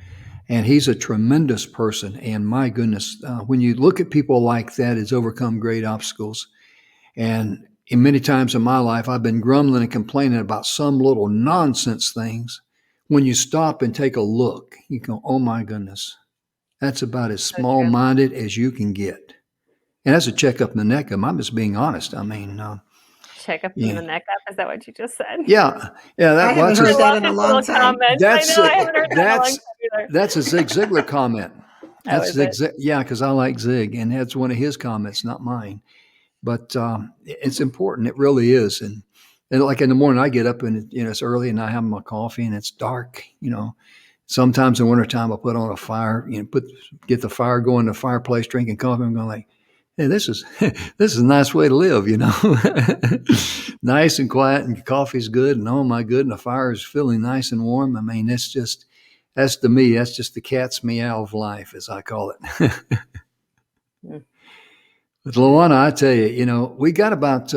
And he's a tremendous person. And my goodness, when you look at people like that, it's overcome great obstacles. And many times in my life, I've been grumbling and complaining about some little nonsense things. When you stop and take a look, you go, oh my goodness, that's about as small-minded as you can get. And that's a check up in the neck. I'm just being honest. I mean, check up in the neck up. Is that what you just said? Yeah. I haven't heard that in a long time. That's I haven't heard that in a long time either. That's a Zig Ziglar comment. That's Zig. Yeah, because I like Zig, and that's one of his comments, not mine. But it's important. It really is. And like in the morning, I get up and it's early, and I have my coffee, and it's dark. Sometimes in wintertime, I put on a fire. Get the fire going in the fireplace, drinking coffee. I'm going like, hey, this is a nice way to live, nice and quiet, and coffee's good, and oh my good, and the fire is feeling nice and warm. I mean, that's just the cat's meow of life, as I call it. But LaWanna, I tell you, we got about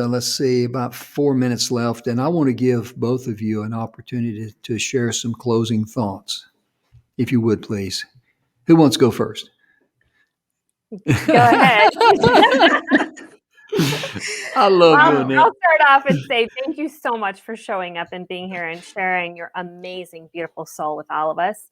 4 minutes left, and I want to give both of you an opportunity to share some closing thoughts, if you would, please. Who wants to go first? Go ahead. I love doing that. I'll start off and say thank you so much for showing up and being here and sharing your amazing, beautiful soul with all of us.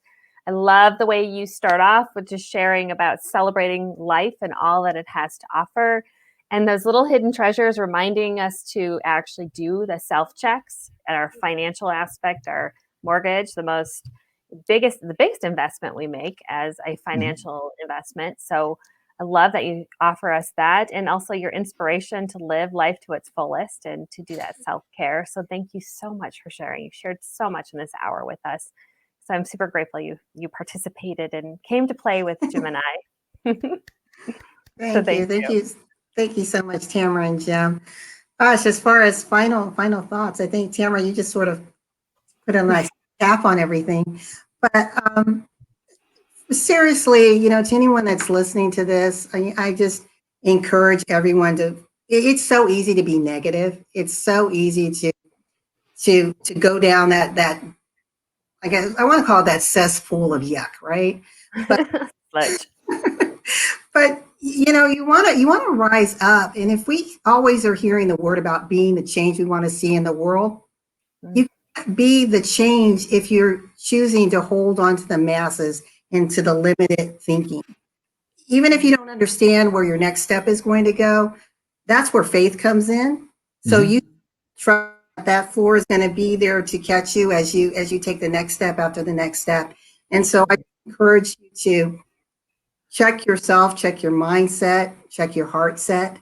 I love the way you start off with just sharing about celebrating life and all that it has to offer. And those little hidden treasures reminding us to actually do the self-checks at our financial aspect, our mortgage, the biggest investment we make as a financial investment. So I love that you offer us that, and also your inspiration to live life to its fullest and to do that self-care. So thank you so much for sharing. You've shared so much in this hour with us. So I'm super grateful you participated and came to play with Jim and I. Thank you so much, Tamara and Jim. Gosh, as far as final thoughts, I think, Tamara, you just sort of put a nice cap on everything. But seriously, to anyone that's listening to this, I just encourage everyone it's so easy to be negative. It's so easy to to go down that I guess I want to call it that cesspool of yuck, right? Sludge. But you want to rise up, and if we always are hearing the word about being the change we want to see in the world, you can't be the change if you're choosing to hold on to the masses and to the limited thinking. Even if you don't understand where your next step is going to go, that's where faith comes in. So you trust that floor is going to be there to catch you as you take the next step after the next step. And so I encourage you to check yourself, check your mindset, check your heart set,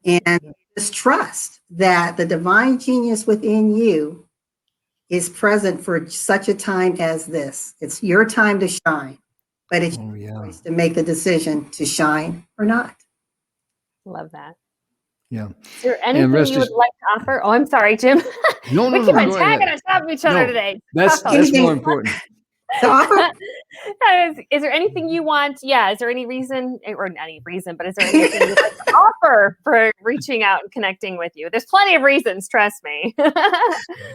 and just trust that the divine genius within you is present for such a time as this. It's your time to shine, but it's your choice to make the decision to shine or not. Love that. Yeah. Is there anything you would like to offer? Oh, I'm sorry, Jim. No, we keep on go tagging ahead. on top of each other today. That's more important. To offer? Is there anything you want? Yeah. Is there any reason, or not any reason, but is there anything you'd like to offer for reaching out and connecting with you? There's plenty of reasons, trust me.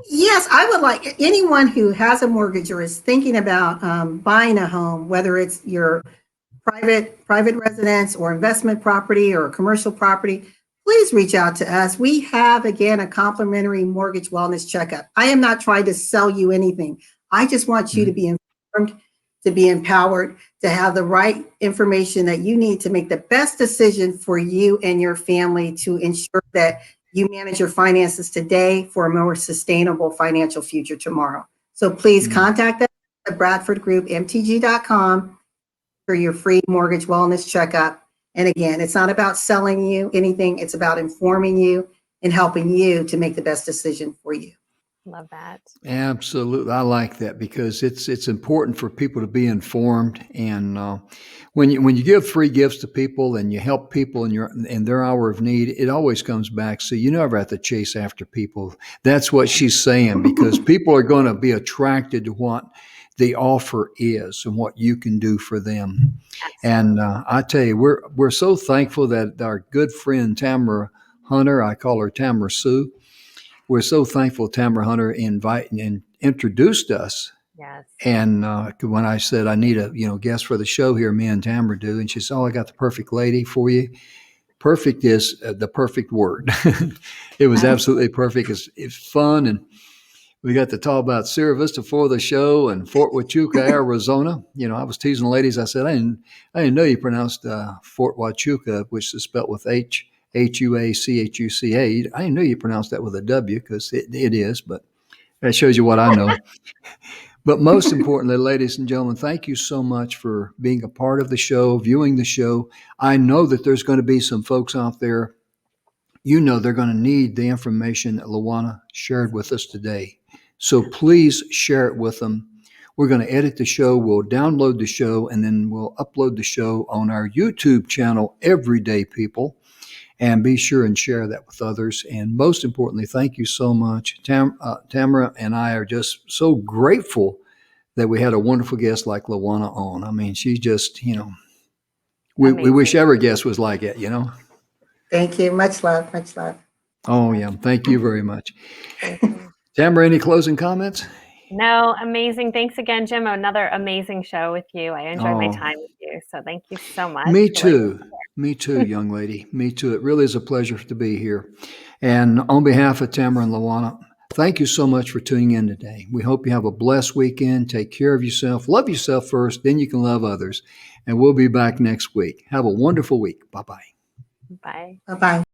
Yes, I would like anyone who has a mortgage or is thinking about buying a home, whether it's your private residence or investment property or commercial property, please reach out to us. We have, again, a complimentary mortgage wellness checkup. I am not trying to sell you anything. I just want you to be informed, to be empowered, to have the right information that you need to make the best decision for you and your family to ensure that you manage your finances today for a more sustainable financial future tomorrow. So please contact us at Bradford Group, mtg.com for your free mortgage wellness checkup. And again, it's not about selling you anything. It's about informing you and helping you to make the best decision for you. Love that. Absolutely. I like that because it's important for people to be informed. And when you give free gifts to people and you help people in their hour of need, it always comes back. So you never have to chase after people. That's what she's saying, because people are going to be attracted to what the offer is and what you can do for them. And I tell you, we're so thankful that our good friend Tamara Hunter, I call her Tamara Sue, we're so thankful Tamara Hunter invited and introduced us. Yes. And when I said I need a guest for the show here, me and Tamara do, and she said, "Oh, I got the perfect lady for you." Perfect is the perfect word. It was absolutely perfect. It's fun, and we got to talk about Sierra Vista for the show and Fort Huachuca, Arizona. I was teasing the ladies. I said, I didn't know you pronounced Fort Huachuca, which is spelled with Huachuca. I didn't know you pronounced that with a W, because it is, but that shows you what I know. But most importantly, ladies and gentlemen, thank you so much for being a part of the show, viewing the show. I know that there's going to be some folks out there, they're going to need the information that LaWanna shared with us today. So please share it with them. We're going to edit the show. We'll download the show, and then we'll upload the show on our YouTube channel, Everyday People. And be sure and share that with others. And most importantly, thank you so much. Tamara and I are just so grateful that we had a wonderful guest like LaWanna on. I mean, she just, we wish every guest was like it, Thank you. Much love. Much love. Oh, yeah. Thank you very much. Tamara, any closing comments? No, amazing. Thanks again, Jim. Another amazing show with you. I enjoyed my time with you. So thank you so much. Me too. Me too, young lady. Me too. It really is a pleasure to be here. And on behalf of Tamara and LaWanna, thank you so much for tuning in today. We hope you have a blessed weekend. Take care of yourself. Love yourself first, then you can love others. And we'll be back next week. Have a wonderful week. Bye-bye. Bye. Bye-bye.